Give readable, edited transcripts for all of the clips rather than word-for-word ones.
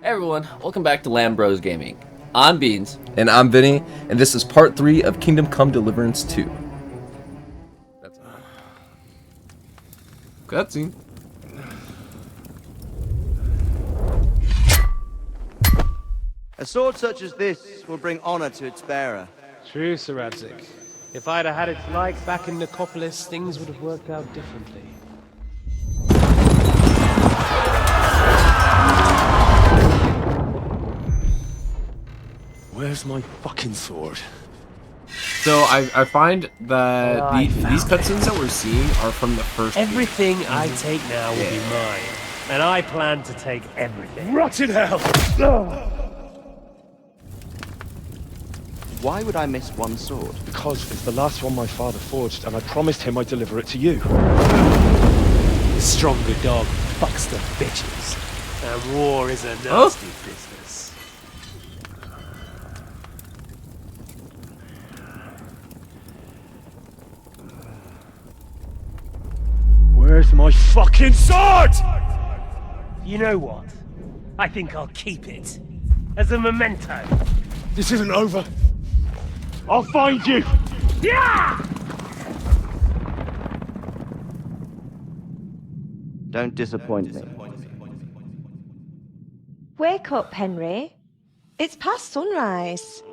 everyone, welcome back to LAMBROS Gaming. I'm Beans. And I'm Vinny, and this is part 3 of Kingdom Come Deliverance 2. That's cutscene. A sword such as this will bring honor to its bearer. True, Sir Radzik. If I'd have had its like back in Nicopolis, things would have worked out differently. Where's my fucking sword? So I find that these cutscenes that we're seeing are from the first Everything I take now will be mine. And I plan to take everything. Rot in hell! Why would I miss one sword? Because it's the last one my father forged, and I promised him I'd deliver it to you. The stronger dog fucks the bitches. And war is a nasty business. Where's my fucking sword? You know what? I think I'll keep it. As a memento. This isn't over. I'll find you! Yeah! Don't disappoint me. Wake up, Henry. It's past sunrise.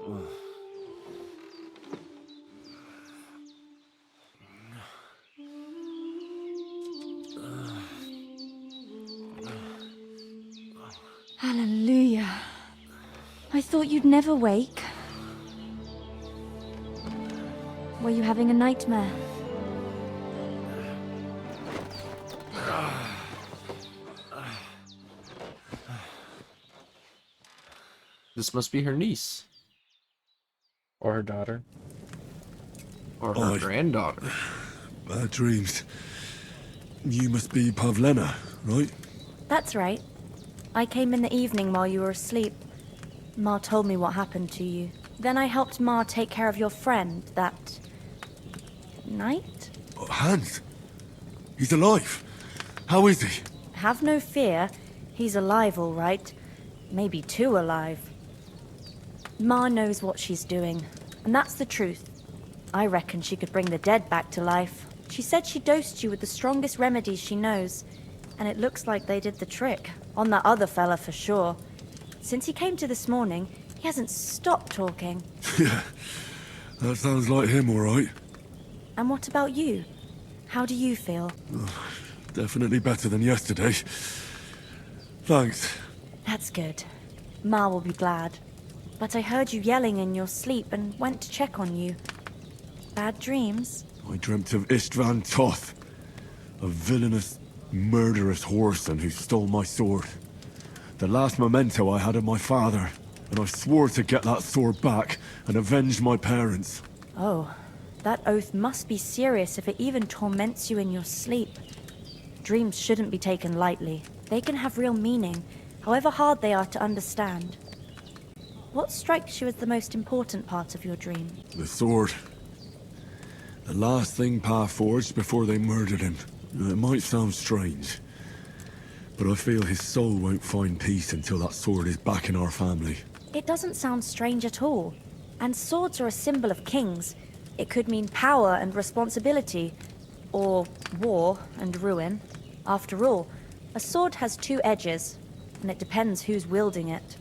Hallelujah. I thought you'd never wake. Were you having a nightmare? This must be her niece. or her daughter. Or her granddaughter. Bad dreams. You must be Pavlena, right? That's right. I came in the evening while you were asleep. Ma told me what happened to you. Then I helped Ma take care of your friend that night? Oh, Hans. He's alive. How is he? Have no fear. He's alive, all right. Maybe too alive. Ma knows what she's doing, and that's the truth. I reckon she could bring the dead back to life. She said she dosed you with the strongest remedies she knows, and it looks like they did the trick. On that other fella for sure. Since he came to this morning, he hasn't stopped talking. Yeah, that sounds like him, all right. And what about you? How do you feel? Definitely better than yesterday. Thanks. That's good. Ma will be glad. But I heard you yelling in your sleep and went to check on you. Bad dreams? I dreamt of Istvan Toth, a villainous, murderous whoreson who stole my sword. The last memento I had of my father, and I swore to get that sword back and avenge my parents. Oh, that oath must be serious if it even torments you in your sleep. Dreams shouldn't be taken lightly. They can have real meaning, however hard they are to understand. What strikes you as the most important part of your dream? The sword. The last thing Pa forged before they murdered him. It might sound strange, but I feel his soul won't find peace until that sword is back in our family. It doesn't sound strange at all. And swords are a symbol of kings. It could mean power and responsibility, or war and ruin. After all, a sword has two edges, and it depends who's wielding it.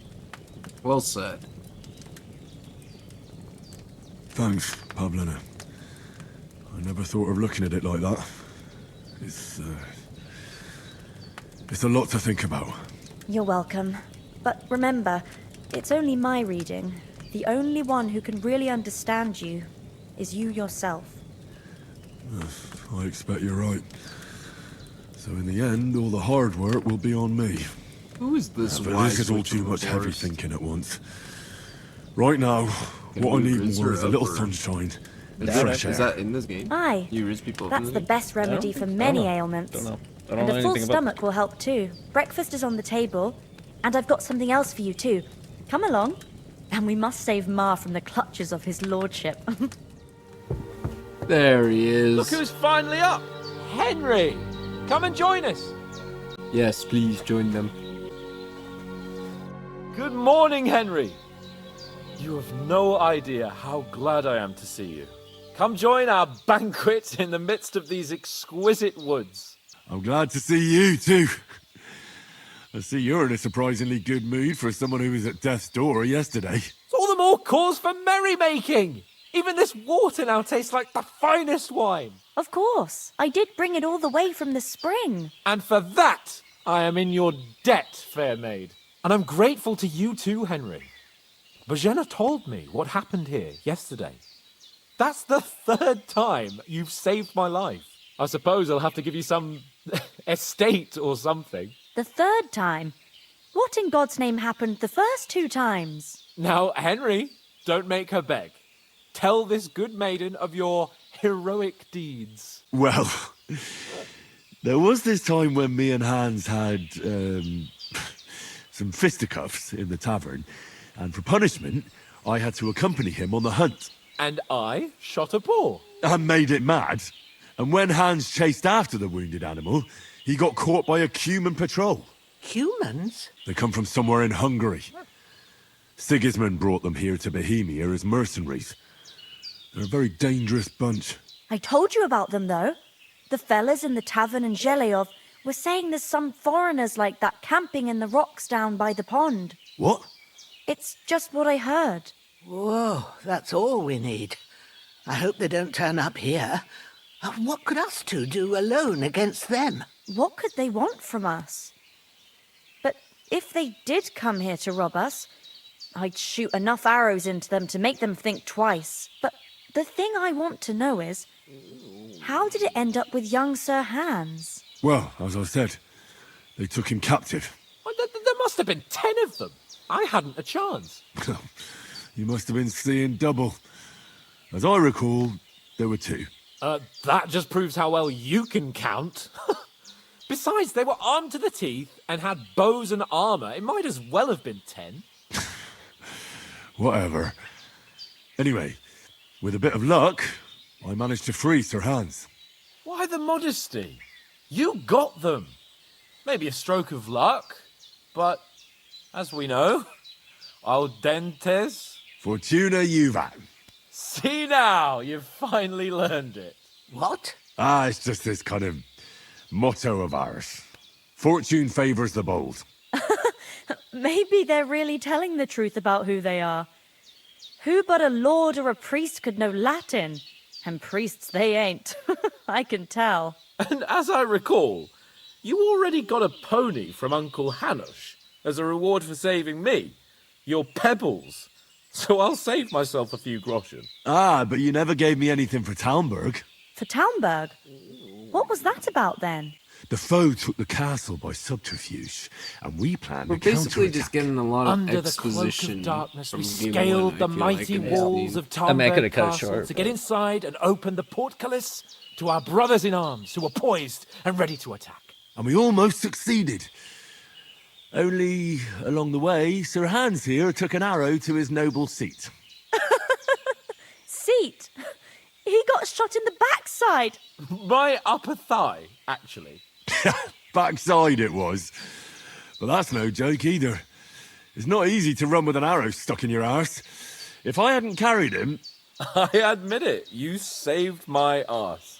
Well said. Thanks, Pavlena. I never thought of looking at it like that. It's a lot to think about. You're welcome. But remember, it's only my reading. The only one who can really understand you is you yourself. I expect you're right. So in the end, all the hard work will be on me. Who is this But wise this is all witch too of the much heavy forest? thinking at once. Right now, what I need more is a little sunshine and fresh Is air. that in this game? Aye. You riz people up in That's this the game? best remedy for many ailments. I And don't know a full anything about stomach will help too. Breakfast is on the table, and I've got something else for you too. Come along. And we must save Ma from the clutches of his lordship. There he is. Look who's finally up! Henry! Come and join us! Yes, please join them. Good morning, Henry. You have no idea how glad I am to see you. Come join our banquet in the midst of these exquisite woods. I'm glad to see you too. I see you're in a surprisingly good mood for someone who was at death's door yesterday. It's all the more cause for merrymaking. Even this water now tastes like the finest wine. Of course. I did bring it all the way from the spring. And for that, I am in your debt, fair maid. And I'm grateful to you too, Henry. Bajena told me what happened here yesterday. That's the 3rd time you've saved my life. I suppose I'll have to give you some estate or something. The 3rd time? What in God's name happened the first 2 times? Now, Henry, don't make her beg. Tell this good maiden of your heroic deeds. Well, there was this time when me and Hans had some fisticuffs in the tavern, and for punishment, I had to accompany him on the hunt. And I shot a boar. And made it mad. And when Hans chased after the wounded animal, he got caught by a human patrol. Humans? They come from somewhere in Hungary. Sigismund brought them here to Bohemia as mercenaries. They're a very dangerous bunch. I told you about them, though. The fellas in the tavern in Zheleov were saying there's some foreigners like that camping in the rocks down by the pond. What? It's just what I heard. Whoa, that's all we need. I hope they don't turn up here. What could us two do alone against them? What could they want from us? But if they did come here to rob us, I'd shoot enough arrows into them to make them think twice. But the thing I want to know is, how did it end up with young Sir Hans? Well, as I said, they took him captive. Well, there must have been 10 of them. I hadn't a chance. You must have been seeing double. As I recall, there were 2. That just proves how well you can count. Besides, they were armed to the teeth and had bows and armor. It might as well have been 10. Whatever. Anyway, with a bit of luck, I managed to free Sir Hans. Why the modesty? You got them. Maybe a stroke of luck, but as we know, al dentes. Fortuna juvat. See now, you've finally learned it. What? It's just this kind of motto of ours. Fortune favors the bold. Maybe they're really telling the truth about who they are. Who but a lord or a priest could know Latin? And priests they ain't. I can tell. And as I recall, you already got a pony from Uncle Hanush as a reward for saving me. Your pebbles. So I'll save myself a few groschen. But you never gave me anything for Talmberg. For Talmberg? What was that about then? The foe took the castle by subterfuge, and we planned We're a basically counterattack. just getting a lot of Under the exposition cloak of darkness, from we Game scaled 1, the I feel mighty like, in this walls game. of I mean, I Talmberg could've cut it Castle short, to get but- inside and open the portcullis to our brothers in arms who were poised and ready to attack. And we almost succeeded. Only, along the way, Sir Hans here took an arrow to his noble seat. Seat? He got shot in the backside. My upper thigh, actually. Backside it was. But that's no joke either. It's not easy to run with an arrow stuck in your arse. If I hadn't carried him... I admit it, you saved my arse.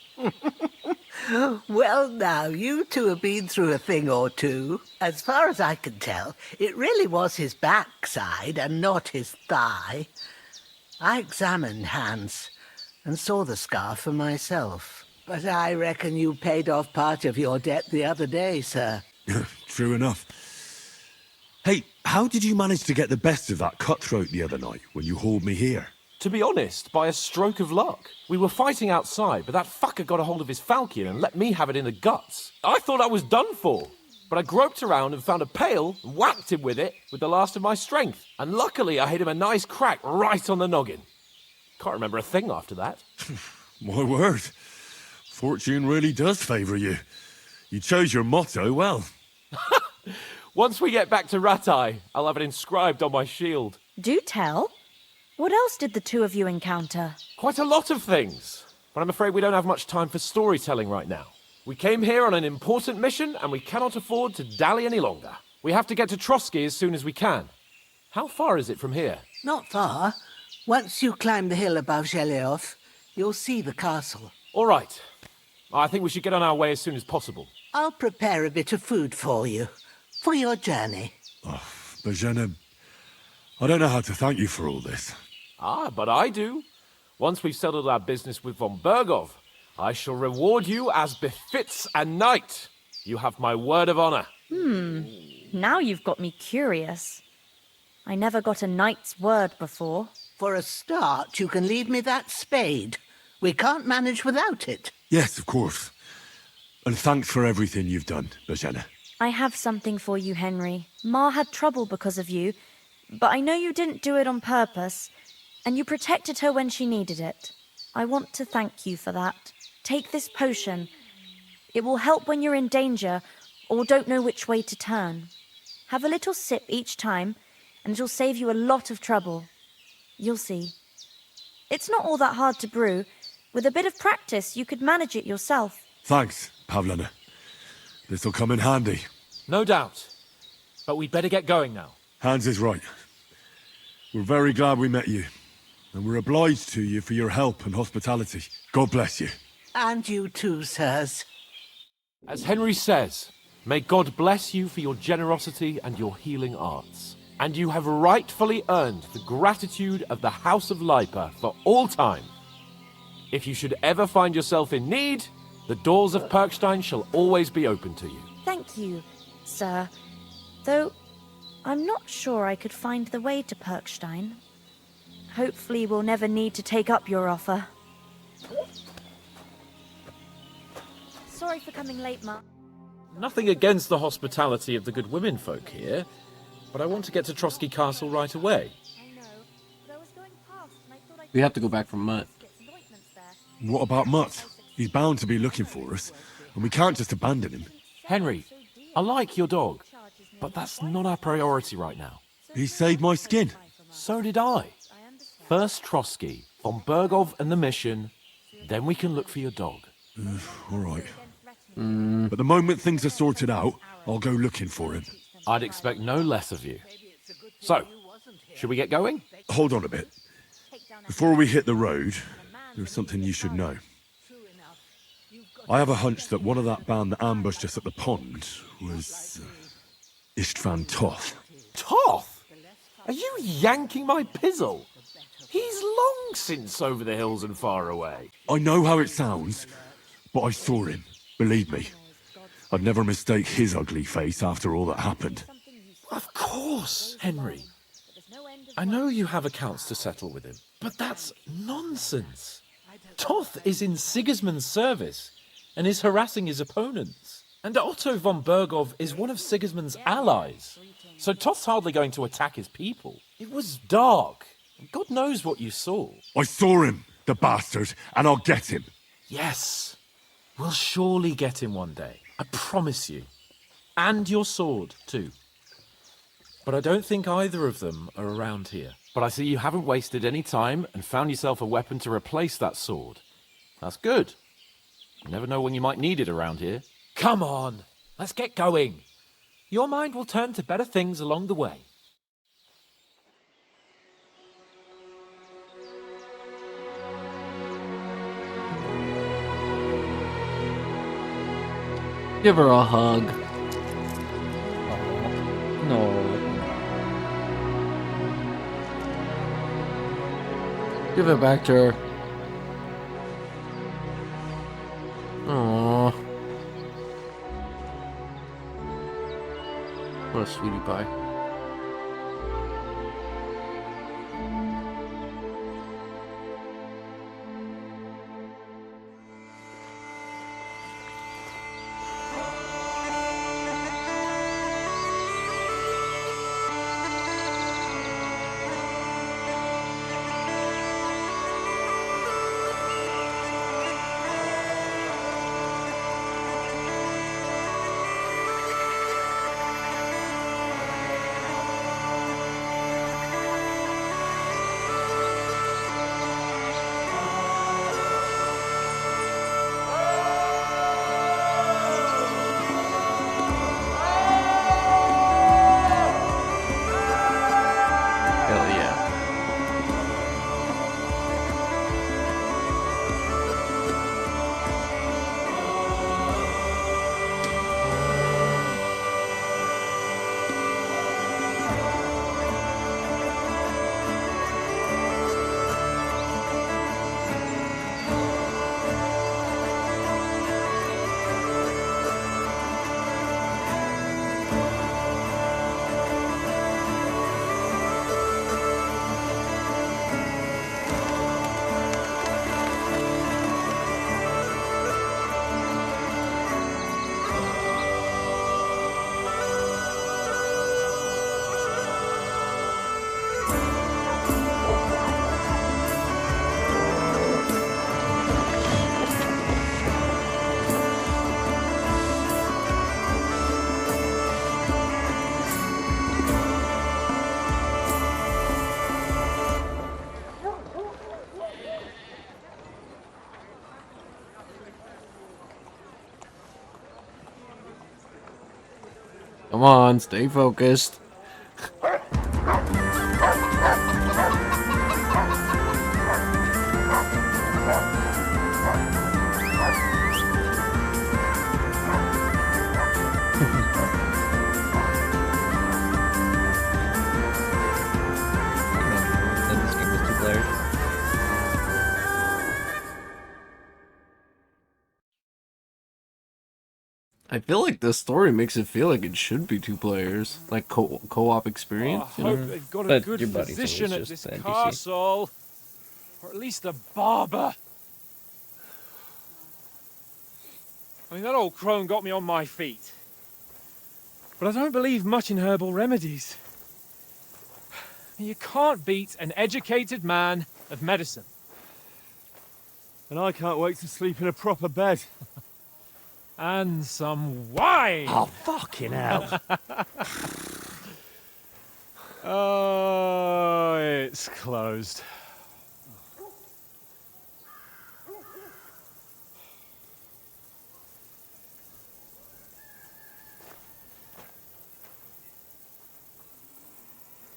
Well, now, you two have been through a thing or two. As far as I can tell, it really was his backside and not his thigh. I examined Hans and saw the scar for myself. But I reckon you paid off part of your debt the other day, sir. True enough. Hey, how did you manage to get the best of that cutthroat the other night when you hauled me here? To be honest, by a stroke of luck. We were fighting outside, but that fucker got a hold of his falchion and let me have it in the guts. I thought I was done for. But I groped around and found a pail and whacked him with it with the last of my strength. And luckily I hit him a nice crack right on the noggin. Can't remember a thing after that. My word. Fortune really does favour you. You chose your motto well. Once we get back to Ratai, I'll have it inscribed on my shield. Do tell. What else did the two of you encounter? Quite a lot of things. But I'm afraid we don't have much time for storytelling right now. We came here on an important mission and we cannot afford to dally any longer. We have to get to Trotsky as soon as we can. How far is it from here? Not far. Once you climb the hill above Geleoth, you'll see the castle. All right. I think we should get on our way as soon as possible. I'll prepare a bit of food for you, for your journey. Bajena, I don't know how to thank you for all this. Ah, but I do. Once we've settled our business with von Bergov, I shall reward you as befits a knight. You have my word of honor. Now you've got me curious. I never got a knight's word before. For a start, you can leave me that spade. We can't manage without it. Yes, of course. And thanks for everything you've done, Bajena. I have something for you, Henry. Ma had trouble because of you, but I know you didn't do it on purpose, and you protected her when she needed it. I want to thank you for that. Take this potion. It will help when you're in danger or don't know which way to turn. Have a little sip each time, and it'll save you a lot of trouble. You'll see. It's not all that hard to brew. With a bit of practice, you could manage it yourself. Thanks, Pavlana. This'll come in handy. No doubt. But we'd better get going now. Hans is right. We're very glad we met you. And we're obliged to you for your help and hospitality. God bless you. And you too, sirs. As Henry says, may God bless you for your generosity and your healing arts. And you have rightfully earned the gratitude of the House of Lipa for all time. If you should ever find yourself in need, the doors of Perkstein shall always be open to you. Thank you, sir. Though, I'm not sure I could find the way to Perkstein. Hopefully we'll never need to take up your offer. Sorry for coming late, Ma. Nothing against the hospitality of the good women folk here, but I want to get to Trotsky Castle right away. I know, but I was going past and I thought I We have to go back for Mutt. get some ointments there. What about Mutt? He's bound to be looking for us, and we can't just abandon him. Henry, I like your dog, but that's not our priority right now. He saved my skin. So did I. First Trotsky, von Bergov and the mission, then we can look for your dog. All right. But the moment things are sorted out, I'll go looking for him. I'd expect no less of you. So, should we get going? Hold on a bit. Before we hit the road, there's something you should know. I have a hunch that one of that band that ambushed us at the pond was Istvan Toth. Toth? Are you yanking my pizzle? He's long since over the hills and far away. I know how it sounds, but I saw him. Believe me. I'd never mistake his ugly face after all that happened. Of course, Henry. I know you have accounts to settle with him, but that's nonsense. Toth is in Sigismund's service and is harassing his opponents. And Otto von Bergov is one of Sigismund's allies. So Toth's hardly going to attack his people. It was dark. God knows what you saw. I saw him, the bastard, and I'll get him. Yes. We'll surely get him one day. I promise you. And your sword, too. But I don't think either of them are around here. But I see you haven't wasted any time and found yourself a weapon to replace that sword. That's good. You never know when you might need it around here. Come on, let's get going. Your mind will turn to better things along the way. Give her a hug. No. Give it back to her. Aww. What a sweetie pie. on, stay focused. This game was 2 players. I feel like the story makes it feel like it should be 2 players, like co-op experience. I hope they've got a But good your buddy's physician always at just this the NPC. castle. Or at least a barber. I mean, that old crone got me on my feet. But I don't believe much in herbal remedies. You can't beat an educated man of medicine. And I can't wait to sleep in a proper bed. And some wine! Oh, fucking hell. Oh, it's closed.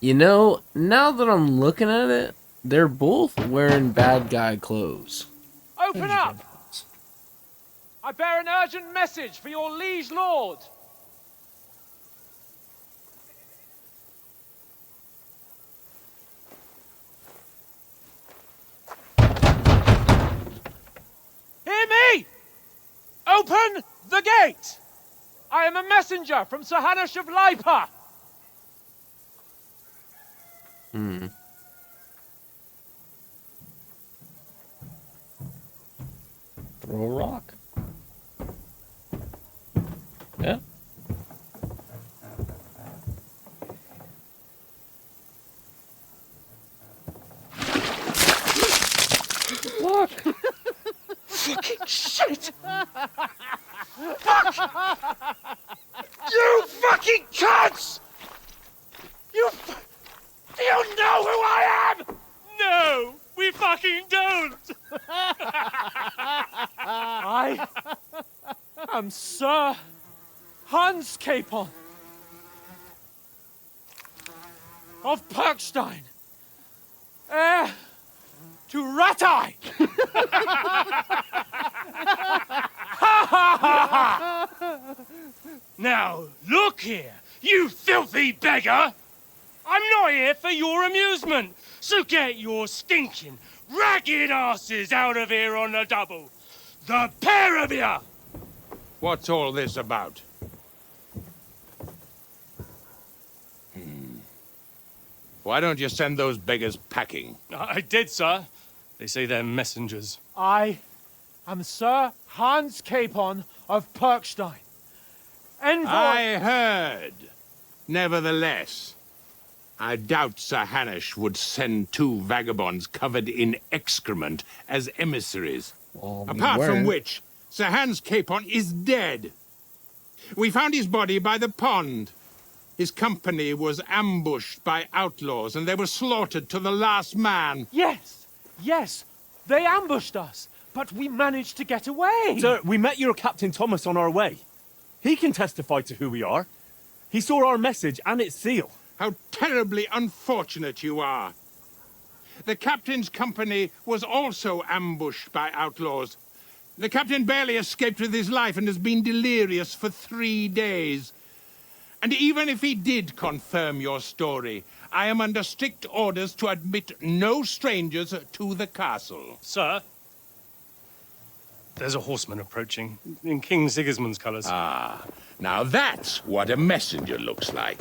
You know, now that I'm looking at it, they're both wearing bad guy clothes. Open up! I bear an urgent message for your liege lord. Hear me! Open the gate! I am a messenger from Sir Hanush of Lipa. Throw a rock. Yeah. Look. Fucking shit! Fuck! You fucking cunts! Do you know who I am? No, we fucking don't! I am Sir Hans Capon of Perkstein, heir to Ratai! Now, look here, you filthy beggar! I'm not here for your amusement, so get your stinking, ragged asses out of here on the double. The pair of you! What's all this about? Why don't you send those beggars packing? I did, sir. They say they're messengers. I am Sir Hans Capon of Perkstein. Envoy... I heard. Nevertheless, I doubt Sir Hanush would send 2 vagabonds covered in excrement as emissaries. Well, Apart from which, Sir Hans Capon is dead. We found his body by the pond. His company was ambushed by outlaws, and they were slaughtered to the last man. Yes, they ambushed us, but we managed to get away. Sir, we met your Captain Thomas on our way. He can testify to who we are. He saw our message and its seal. How terribly unfortunate you are. The captain's company was also ambushed by outlaws. The captain barely escaped with his life and has been delirious for 3 days. And even if he did confirm your story, I am under strict orders to admit no strangers to the castle. Sir, there's a horseman approaching in King Sigismund's colours. Ah, now that's what a messenger looks like.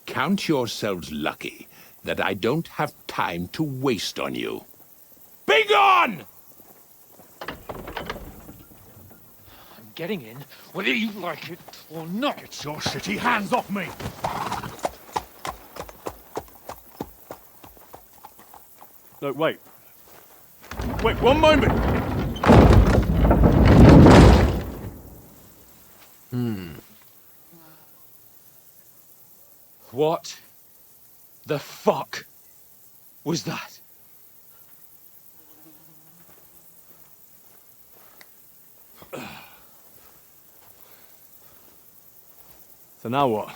Count yourselves lucky that I don't have time to waste on you. Be gone! I'm getting in, whether you like it or not. Get your shitty hands off me! No, wait. Wait, one moment! What the fuck was that? So now what?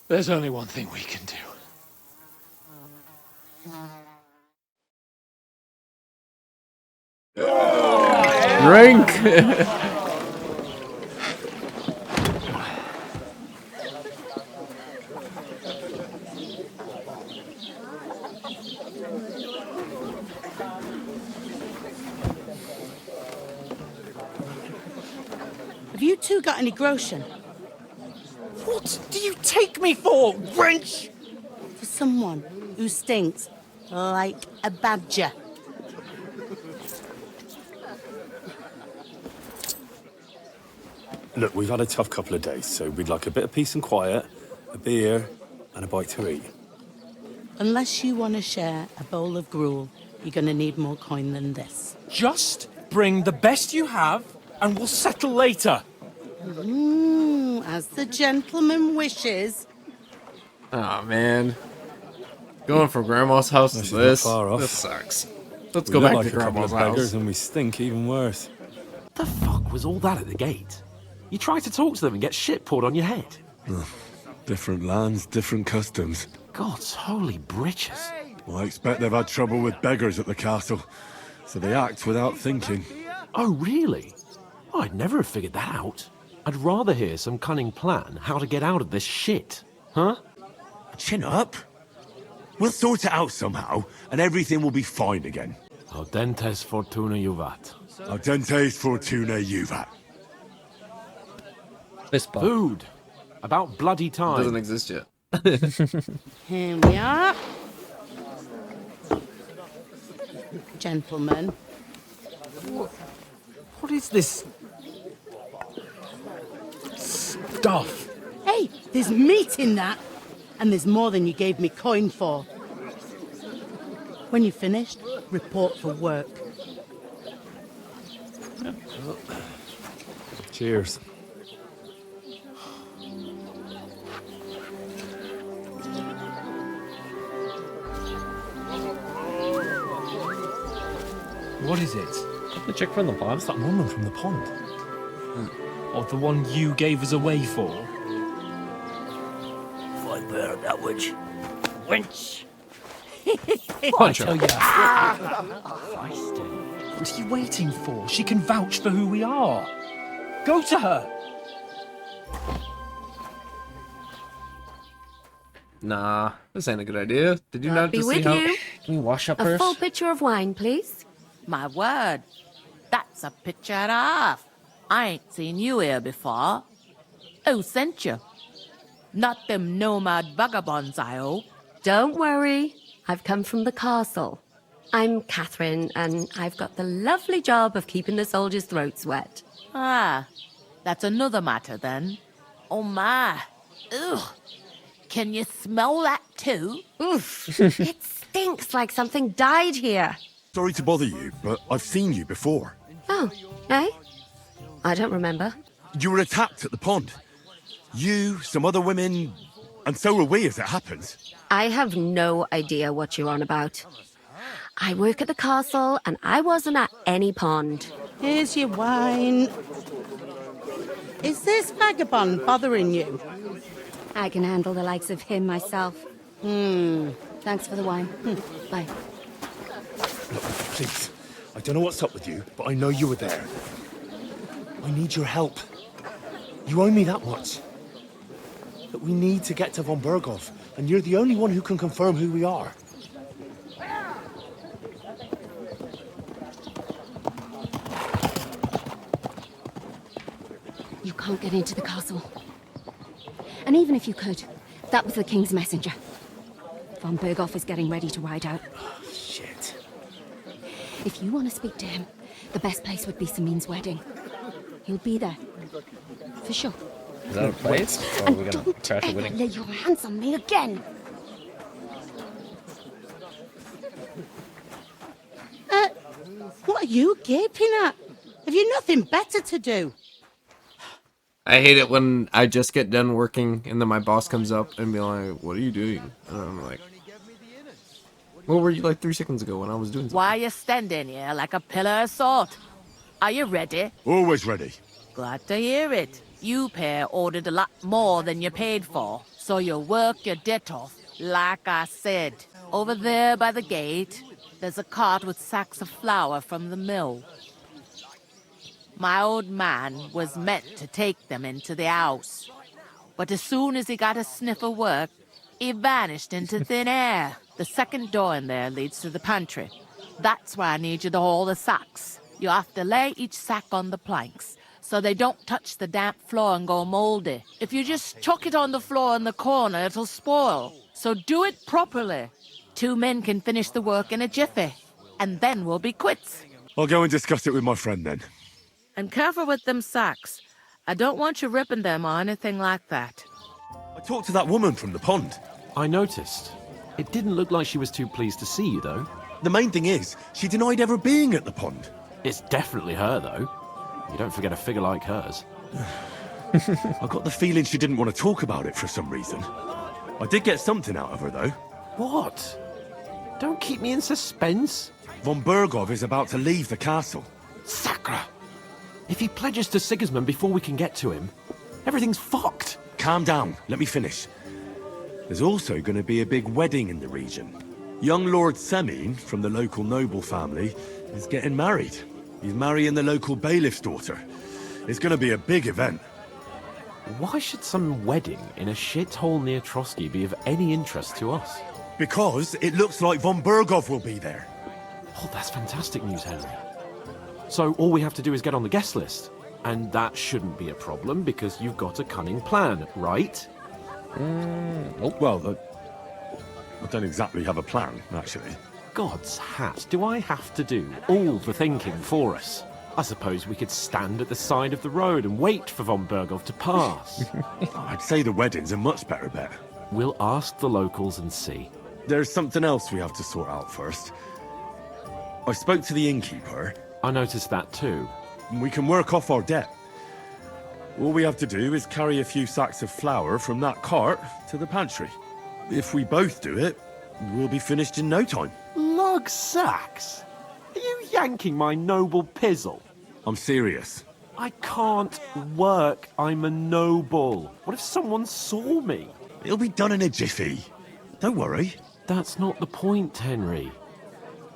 There's only one thing we can do. Drink! Have you two got any groschen? What do you take me for, wench? For someone who stinks like a badger. Look, we've had a tough couple of days, so we'd like a bit of peace and quiet, a beer, and a bite to eat. Unless you want to share a bowl of gruel, you're going to need more coin than this. Just bring the best you have, and we'll settle later. As the gentleman wishes. Oh man. Going from Grandma's house to This is this. not far off. This sucks. Let's We go look back like to a couple Grandma's of house. beggars and we stink even worse. The fuck was all that at the gate? You tried to talk to them and get shit poured on your head. Different lands, different customs. God's holy britches. Well, I expect they've had trouble with beggars at the castle, so they act without thinking. Oh, really? Oh, I'd never have figured that out. I'd rather hear some cunning plan how to get out of this shit. Huh? Chin up. We'll sort it out somehow, and everything will be fine again. Audentes fortuna juvat. Audentes fortuna juvat. Fist bump. Food. About bloody time. Doesn't exist yet. Here we are. Gentlemen. What is this stuff? Hey, there's meat in that. And there's more than you gave me coin for. When you're finished, report for work. Cheers. What is it? The chick from the pond. It's that woman from the pond. Or the one you gave us away for? I bear that witch. Wench! Punch I tell her. ya. What are you waiting for? She can vouch for who we are. Go to her. Nah, this ain't a good idea. Did you God not be just see with how... you. Can you wash up A first? full pitcher of wine, please. My word, that's a picture and a half. I ain't seen you here before. Who sent you? Not them nomad vagabonds, I hope. Don't worry. I've come from the castle. I'm Catherine, and I've got the lovely job of keeping the soldiers' throats wet. Ah, that's another matter then. Oh my. Ugh. Can you smell that too? Oof. It stinks like something died here. Sorry to bother you, but I've seen you before. Oh, eh? I don't remember. You were attacked at the pond. You, some other women, and so were we, as it happens. I have no idea what you're on about. I work at the castle, and I wasn't at any pond. Here's your wine. Is this vagabond bothering you? I can handle the likes of him myself. Thanks for the wine. Bye. Look, please. I don't know what's up with you, but I know you were there. I need your help. You owe me that much. But we need to get to von Berghoff, and you're the only one who can confirm who we are. You can't get into the castle. And even if you could, that was the King's messenger. Von Berghoff is getting ready to ride out. Shit. If you want to speak to him, the best place would be Samin's wedding. He'll be there. For sure. Is that a place? Or are we gonna crash a Ever wedding? lay your hands on me again. What are you gaping at? Have you nothing better to do? I hate it when I just get done working and then my boss comes up and be like, "What are you doing?" And I'm like, "What were you like 3 seconds ago when I was doing something?" Why are you standing here like a pillar of salt? Are you ready? Always ready. Glad to hear it. You pair ordered a lot more than you paid for, so you work your debt off. Like I said, over there by the gate, there's a cart with sacks of flour from the mill. My old man was meant to take them into the house, but as soon as he got a sniff of work, he vanished into thin air. The second door in there leads to the pantry. That's why I need you to haul the sacks. You have to lay each sack on the planks, so they don't touch the damp floor and go moldy. If you just chuck it on the floor in the corner, it'll spoil. So do it properly. 2 men can finish the work in a jiffy, and then we'll be quits. I'll go and discuss it with my friend then. And careful with them sacks. I don't want you ripping them or anything like that. I talked to that woman from the pond. I noticed. It didn't look like she was too pleased to see you, though. The main thing is, she denied ever being at the pond. It's definitely her, though. You don't forget a figure like hers. I got the feeling she didn't want to talk about it for some reason. I did get something out of her, though. What? Don't keep me in suspense. Von Bergov is about to leave the castle. Sacra! If he pledges to Sigismund before we can get to him, everything's fucked. Calm down, let me finish. There's also going to be a big wedding in the region. Young Lord Semine, from the local noble family, is getting married. He's marrying the local bailiff's daughter. It's going to be a big event. Why should some wedding in a shithole near Trotsky be of any interest to us? Because it looks like Von Bergov will be there. Oh, that's fantastic news, Henry. So all we have to do is get on the guest list. And that shouldn't be a problem because you've got a cunning plan, right? Well, I don't exactly have a plan, actually. God's hat, do I have to do all the thinking for us? I suppose we could stand at the side of the road and wait for Von Bergov to pass. I'd say the wedding's a much better bet. We'll ask the locals and see. There's something else we have to sort out first. I spoke to the innkeeper. I noticed that too. We can work off our debt. All we have to do is carry a few sacks of flour from that cart to the pantry. If we both do it, we'll be finished in no time. Lug sacks? Are you yanking my noble pizzle? I'm serious. I can't work. I'm a noble. What if someone saw me? It'll be done in a jiffy. Don't worry. That's not the point, Henry.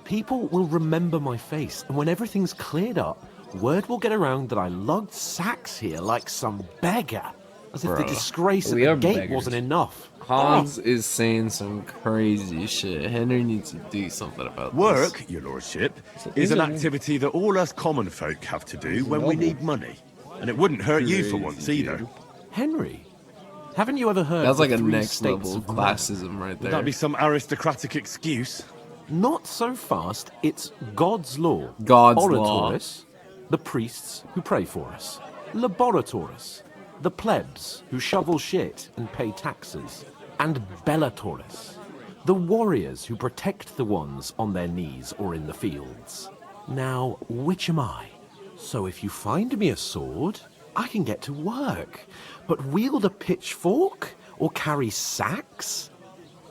People will remember my face, and when everything's cleared up, word will get around that I lugged sacks here like some beggar. As if the disgrace at the gate wasn't enough. Hans is saying some crazy shit. Henry needs to do something about this. Work, your lordship, is an activity that all us common folk have to do when we need money. And it wouldn't hurt you for once either. Henry, haven't you ever heard That's like the a 3 next states level of classism right Would there. that be some aristocratic excuse? Not so fast. It's God's law. God's law. Oratoris, the priests who pray for us. Laboratoris, the plebs who shovel shit and pay taxes. And Bellatoris, the warriors who protect the ones on their knees or in the fields. Now, which am I? So if you find me a sword, I can get to work. But wield a pitchfork or carry sacks?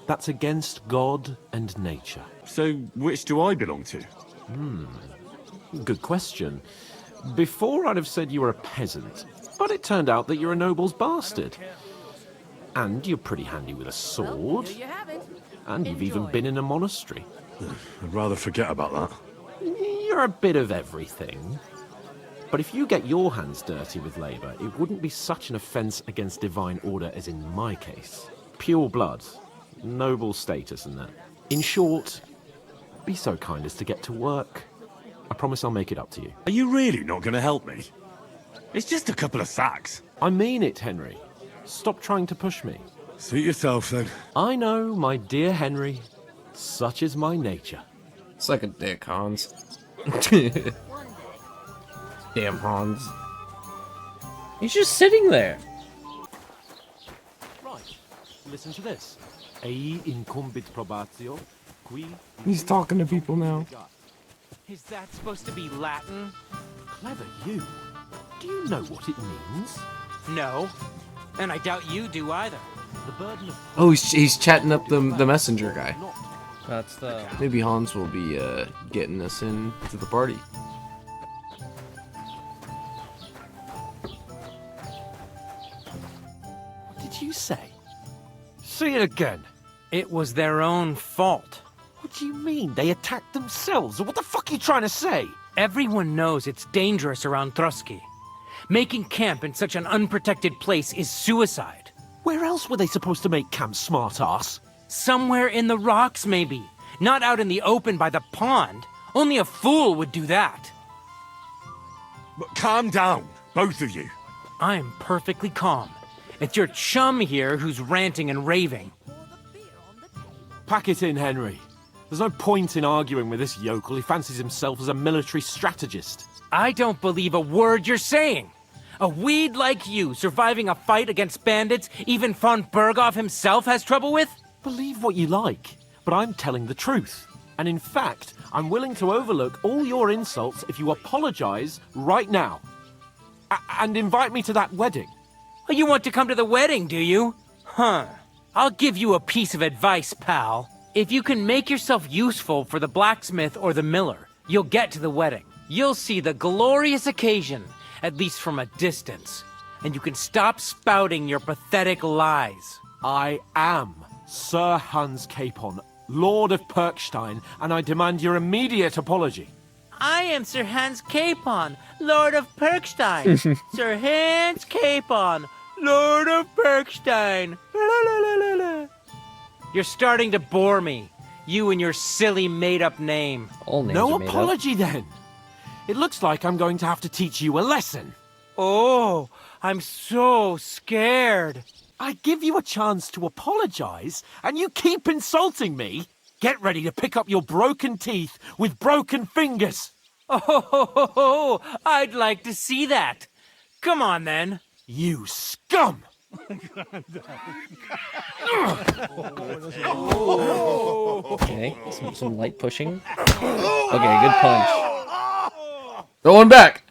That's against God and nature. So, which do I belong to? Good question. Before I'd have said you were a peasant, but it turned out that you're a noble's bastard. And you're pretty handy with a sword. And you've even been in a monastery. I'd rather forget about that. You're a bit of everything. But if you get your hands dirty with labour, it wouldn't be such an offence against divine order as in my case. Pure blood, noble status and that. In short, be so kind as to get to work. I promise I'll make it up to you. Are you really not going to help me? It's just a couple of sacks. I mean it, Henry. Stop trying to push me. Suit yourself, then. I know, my dear Henry. Such is my nature. It's like a dick, Hans. Damn, Hans. He's just sitting there. Right. Listen to this. Ei incumbit probatio, qui... He's talking to people now. Is that supposed to be Latin? Clever you. Do you know what it means? No. And I doubt you do either. The burden of... Oh, he's chatting up the messenger guy. That's the... Maybe Hans will be getting us in to the party. did you say? Say it again. It was their own fault. What do you mean? They attacked themselves? What the fuck are you trying to say? Everyone knows it's dangerous around Trotsky. Making camp in such an unprotected place is suicide. Where else were they supposed to make camp, smart-ass? Somewhere in the rocks, maybe. Not out in the open by the pond. Only a fool would do that. But calm down, both of you. I'm perfectly calm. It's your chum here who's ranting and raving. Pack it in, Henry. There's no point in arguing with this yokel. He fancies himself as a military strategist. I don't believe a word you're saying. A weed like you surviving a fight against bandits even von Berghoff himself has trouble with? Believe what you like, but I'm telling the truth. And in fact, I'm willing to overlook all your insults if you apologize right now. And invite me to that wedding. Oh, you want to come to the wedding, do you? Huh. I'll give you a piece of advice, pal. If you can make yourself useful for the blacksmith or the miller, you'll get to the wedding. You'll see the glorious occasion, at least from a distance. And you can stop spouting your pathetic lies. I am Sir Hans Capon, Lord of Perkstein, and I demand your immediate apology. I am Sir Hans Capon, Lord of Perkstein. Sir Hans Capon, Lord of Perkstein. You're starting to bore me. You and your silly made-up name. All names No are made apology then. It looks like I'm going to have to teach you a lesson. Oh, I'm so scared. I give you a chance to apologize, and you keep insulting me. Get ready to pick up your broken teeth with broken fingers. Oh, I'd like to see that. Come on, then. You scum! Okay, some light pushing. Okay, good punch. Going back.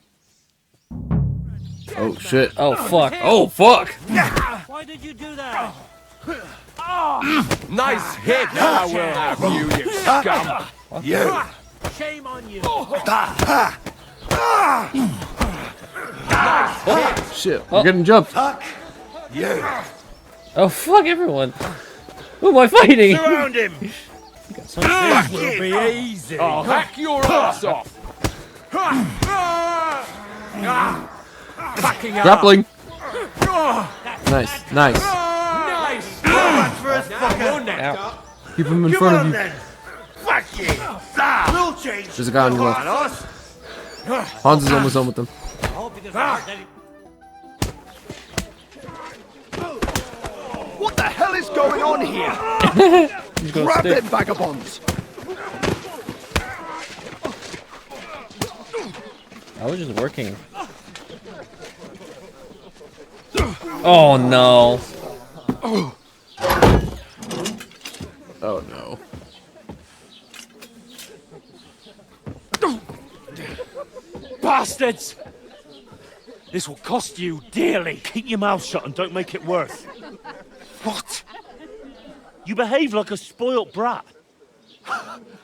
Oh shit. Oh fuck. Oh fuck. Why did you do that? Nice hit. Now I will have you, you scum. You. Shame on you. Nice hit. Shit. We're getting jumped. Fuck you. Oh fuck everyone. Who am I fighting? Surround him. This will be easy. I'll hack your ass off. Backing up. Grappling. Nice. Nice. Nice. Ow. Keep him in front of you. Fuck you. We'll change. There's a guy on your left. Hans is almost done with them. What the hell is going on here? Grab them vagabonds. I was just working. Oh no. Oh no. Bastards! This will cost you dearly. Keep your mouth shut and don't make it worse. What? You behave like a spoilt brat.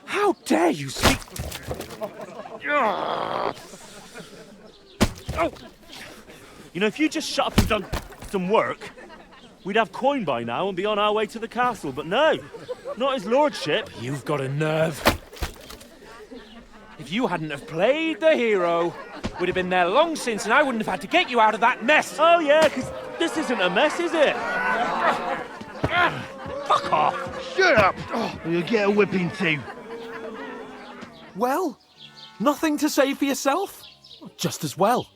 How dare you speak... Oh. You know, if you just shut up and done some work, we'd have coin by now and be on our way to the castle. But no, not his lordship. You've got a nerve. If you hadn't have played the hero, we'd have been there long since and I wouldn't have had to get you out of that mess. Oh yeah, because this isn't a mess, is it? Fuck off. Shut up. Or you'll get a whipping too. Well, nothing to say for yourself? Just as well.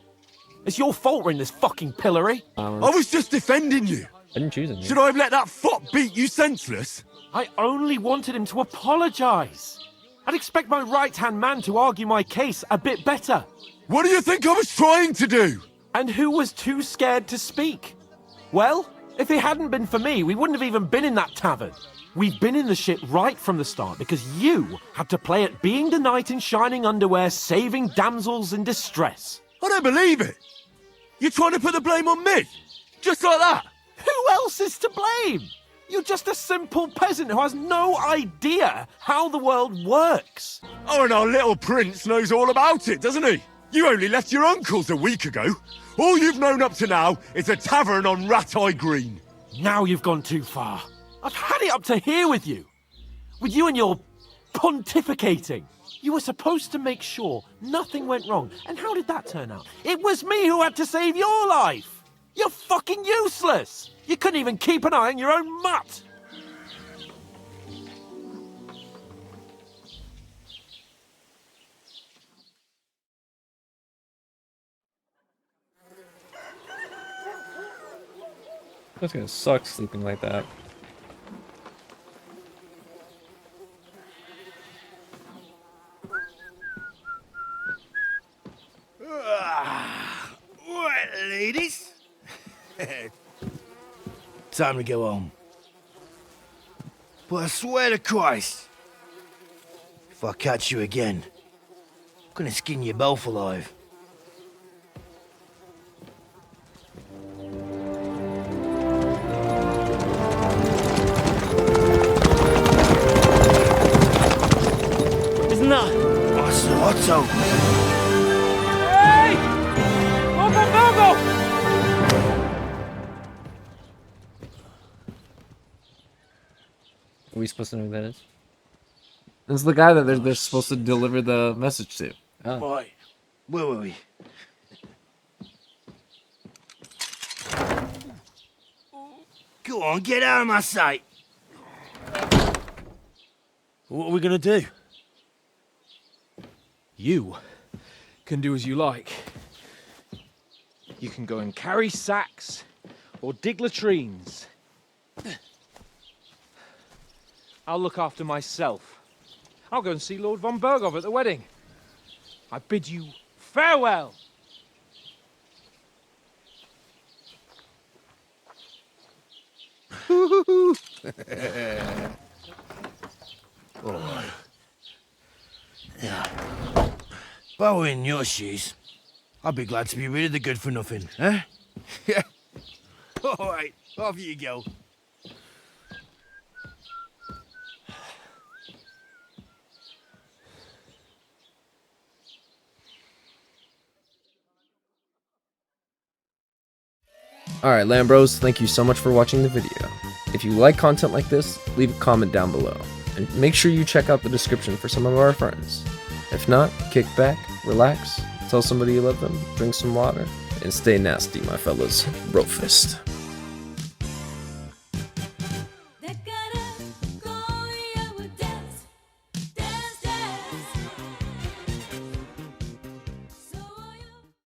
It's your fault we're in this fucking pillory. I was just defending you. I didn't choose him. Should I have let that fop beat you senseless? I only wanted him to apologise. I'd expect my right-hand man to argue my case a bit better. What do you think I was trying to do? And who was too scared to speak? Well, if it hadn't been for me, we wouldn't have even been in that tavern. We've been in the shit right from the start because you had to play at being the knight in shining underwear, saving damsels in distress. I don't believe it. You're trying to put the blame on me? Just like that? Who else is to blame? You're just a simple peasant who has no idea how the world works. Oh, and our little prince knows all about it, doesn't he? You only left your uncle's a week ago. All you've known up to now is a tavern on Rat-Eye Green. Now you've gone too far. I've had it up to here with you. With you and your pontificating. You were supposed to make sure nothing went wrong. And how did that turn out? It was me who had to save your life. You're fucking useless. You couldn't even keep an eye on your own mutt. That's gonna suck sleeping like that. Right, ladies. Time to go home. But I swear to Christ, if I catch you again, I'm gonna skin you both alive. Isn't that? Otto! Hey! Go! Are we supposed to know who that is? This is the guy that they're supposed to deliver the message to. Oh. Right. Where were we? Go on, get out of my sight. What are we gonna do? You can do as you like. You can go and carry sacks or dig latrines. I'll look after myself. I'll go and see Lord von Berghoff at the wedding. I bid you farewell. Alright. Yeah. If I were in your shoes, I'd be glad to be rid of the good for nothing, eh? Yeah. Alright, off you go. Alright, Lambros, thank you so much for watching the video. If you like content like this, leave a comment down below. And make sure you check out the description for some of our friends. If not, kick back, relax, tell somebody you love them, drink some water, and stay nasty, my fellas. Bro fist.